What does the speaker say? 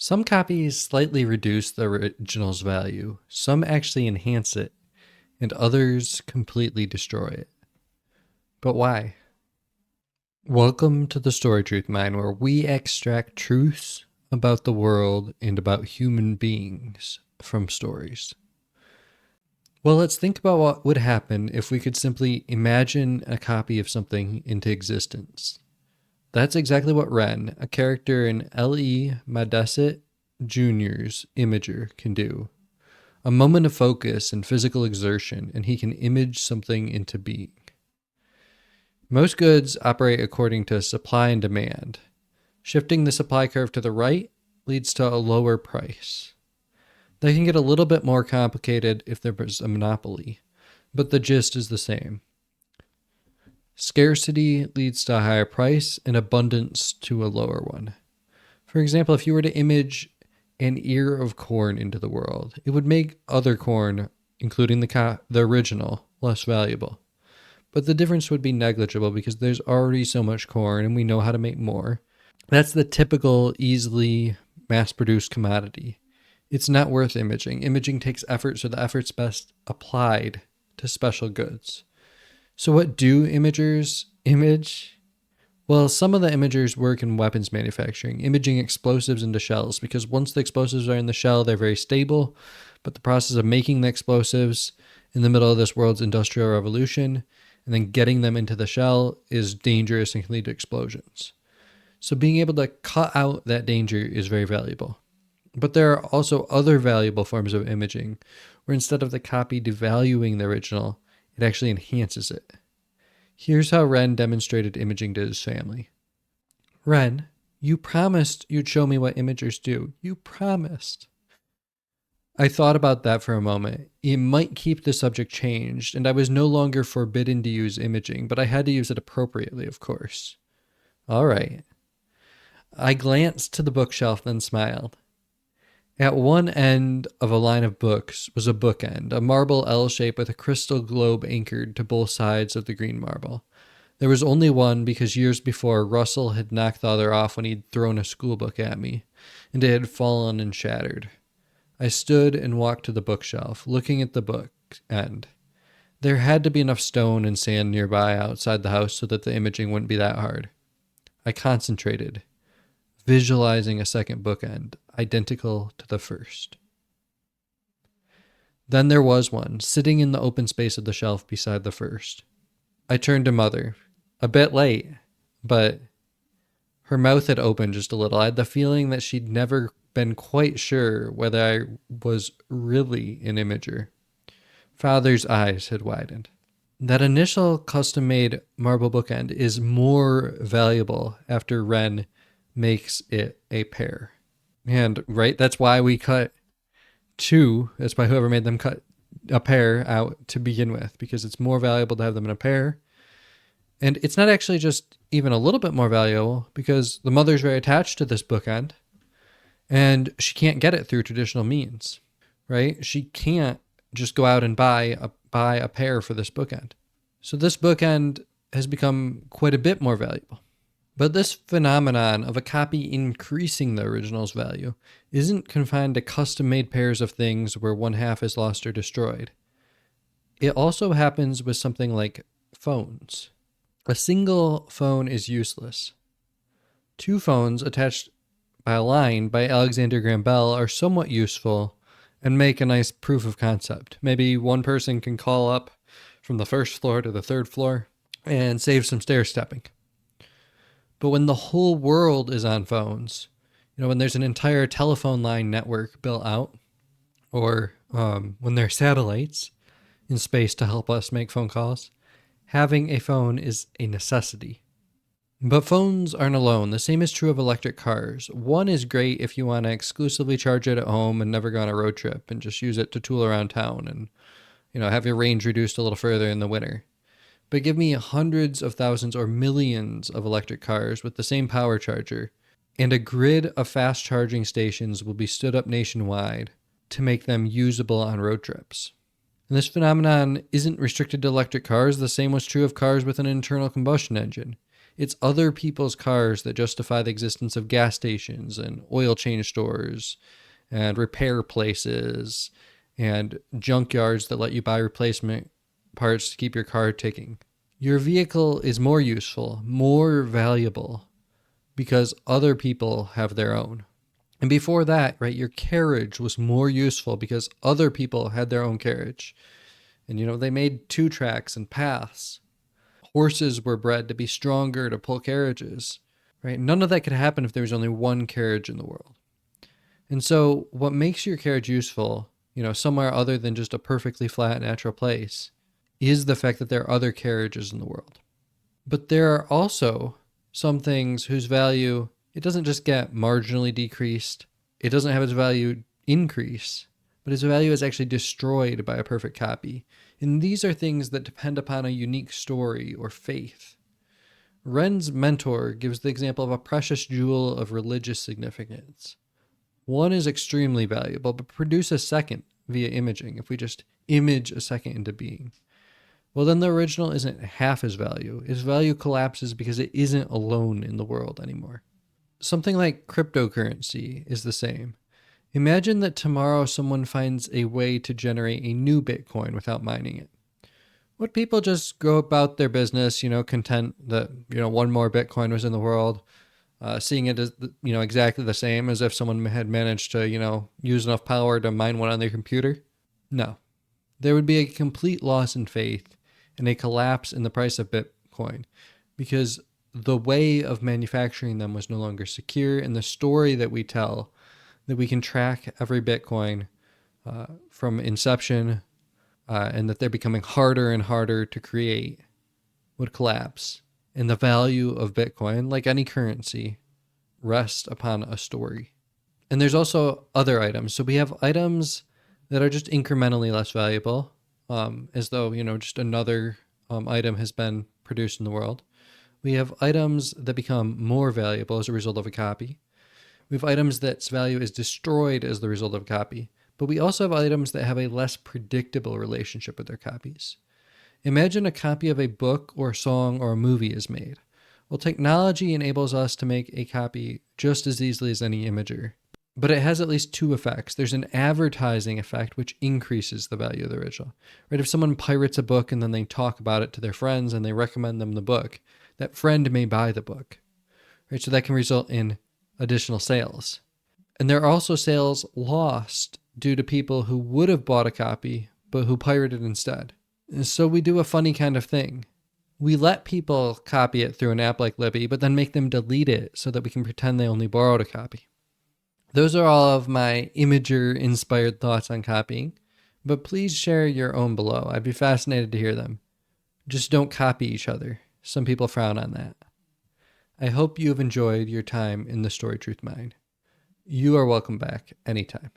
Some copies slightly reduce the original's value, some actually enhance it, and others completely destroy it. But why? Welcome to the Story Truth Mine, where we extract truths about the world and about human beings from stories. Well, let's think about what would happen if we could simply imagine a copy of something into existence. That's exactly what Ren, a character in L.E. Modesitt Jr.'s Imager, can do. A moment of focus and physical exertion, and he can image something into being. Most goods operate according to supply and demand. Shifting the supply curve to the right leads to a lower price. They can get a little bit more complicated if there's a monopoly, but the gist is the same. Scarcity leads to a higher price and abundance to a lower one. For example, if you were to image an ear of corn into the world, it would make other corn, including the original, less valuable. But the difference would be negligible because there's already so much corn and we know how to make more. That's the typical, easily mass-produced commodity. It's not worth imaging. Imaging takes effort, so the effort's best applied to special goods. So what do imagers image? Well, some of the imagers work in weapons manufacturing, imaging explosives into shells, because once the explosives are in the shell, they're very stable, but the process of making the explosives in the middle of this world's industrial revolution and then getting them into the shell is dangerous and can lead to explosions. So being able to cut out that danger is very valuable. But there are also other valuable forms of imaging, where instead of the copy devaluing the original, it actually enhances it. Here's how Ren demonstrated imaging to his family. Ren, you promised you'd show me what imagers do. You promised. I thought about that for a moment. It might keep the subject changed, and I was no longer forbidden to use imaging, but I had to use it appropriately, of course. All right. I glanced to the bookshelf, then smiled. At one end of a line of books was a bookend, a marble L shape with a crystal globe anchored to both sides of the green marble. There was only one because years before Russell had knocked the other off when he'd thrown a schoolbook at me, and it had fallen and shattered. I stood and walked to the bookshelf, looking at the book end. There had to be enough stone and sand nearby outside the house so that the imaging wouldn't be that hard. I concentrated, visualizing a second bookend, identical to the first. Then there was one, sitting in the open space of the shelf beside the first. I turned to Mother. A bit late, but her mouth had opened just a little. I had the feeling that she'd never been quite sure whether I was really an imager. Father's eyes had widened. That initial custom-made marble bookend is more valuable after Ren makes it a pair. And right, that's why we cut two. That's why whoever made them cut a pair out to begin with, because it's more valuable to have them in a pair. And it's not actually just even a little bit more valuable because the mother's very attached to this bookend and she can't get it through traditional means, right? She can't just go out and buy a pair for this bookend. So this bookend has become quite a bit more valuable. But this phenomenon of a copy increasing the original's value isn't confined to custom-made pairs of things where one half is lost or destroyed. It also happens with something like phones. A single phone is useless. Two phones attached by a line by Alexander Graham Bell are somewhat useful and make a nice proof of concept. Maybe one person can call up from the first floor to the third floor and save some stair stepping. But when the whole world is on phones, when there's an entire telephone line network built out, or when there are satellites in space to help us make phone calls, having a phone is a necessity. But phones aren't alone. The same is true of electric cars. One is great if you want to exclusively charge it at home and never go on a road trip and just use it to tool around town and, have your range reduced a little further in the winter. But give me hundreds of thousands or millions of electric cars with the same power charger, and a grid of fast charging stations will be stood up nationwide to make them usable on road trips. And this phenomenon isn't restricted to electric cars. The same was true of cars with an internal combustion engine. It's other people's cars that justify the existence of gas stations and oil change stores and repair places and junkyards that let you buy replacement parts to keep your car ticking. Your vehicle is more useful, more valuable, because other people have their own. And before that, right, your carriage was more useful because other people had their own carriage. And, they made 2 tracks and paths. Horses were bred to be stronger to pull carriages, right? None of that could happen if there was only one carriage in the world. And so what makes your carriage useful, somewhere other than just a perfectly flat natural place, is the fact that there are other carriages in the world. But there are also some things whose value, it doesn't just get marginally decreased. It doesn't have its value increase, but its value is actually destroyed by a perfect copy. And these are things that depend upon a unique story or faith. Ren's mentor gives the example of a precious jewel of religious significance. One is extremely valuable, but produce a second via imaging. If we just image a second into being, well, then the original isn't half its value. Its value collapses because it isn't alone in the world anymore. Something like cryptocurrency is the same. Imagine that tomorrow someone finds a way to generate a new Bitcoin without mining it. Would people just go about their business, content that, one more Bitcoin was in the world, seeing it as, exactly the same as if someone had managed to, use enough power to mine one on their computer? No. There would be a complete loss in faith and a collapse in the price of Bitcoin because the way of manufacturing them was no longer secure, and the story that we tell, that we can track every Bitcoin from inception and that they're becoming harder and harder to create, would collapse. And the value of Bitcoin, like any currency, rests upon a story. And there's also other items. So we have items that are just incrementally less valuable, as though, just another item has been produced in the world. We have items that become more valuable as a result of a copy. We have items that's value is destroyed as the result of a copy. But we also have items that have a less predictable relationship with their copies. Imagine a copy of a book or a song or a movie is made. Well, technology enables us to make a copy just as easily as any imager. But it has at least 2 effects. There's an advertising effect, which increases the value of the original. Right? If someone pirates a book and then they talk about it to their friends and they recommend them the book, that friend may buy the book. Right? So that can result in additional sales. And there are also sales lost due to people who would have bought a copy, but who pirated instead. And so we do a funny kind of thing. We let people copy it through an app like Libby, but then make them delete it so that we can pretend they only borrowed a copy. Those are all of my Imager-inspired thoughts on copying, but please share your own below. I'd be fascinated to hear them. Just don't copy each other. Some people frown on that. I hope you have enjoyed your time in the Story Truth Mine. You are welcome back anytime.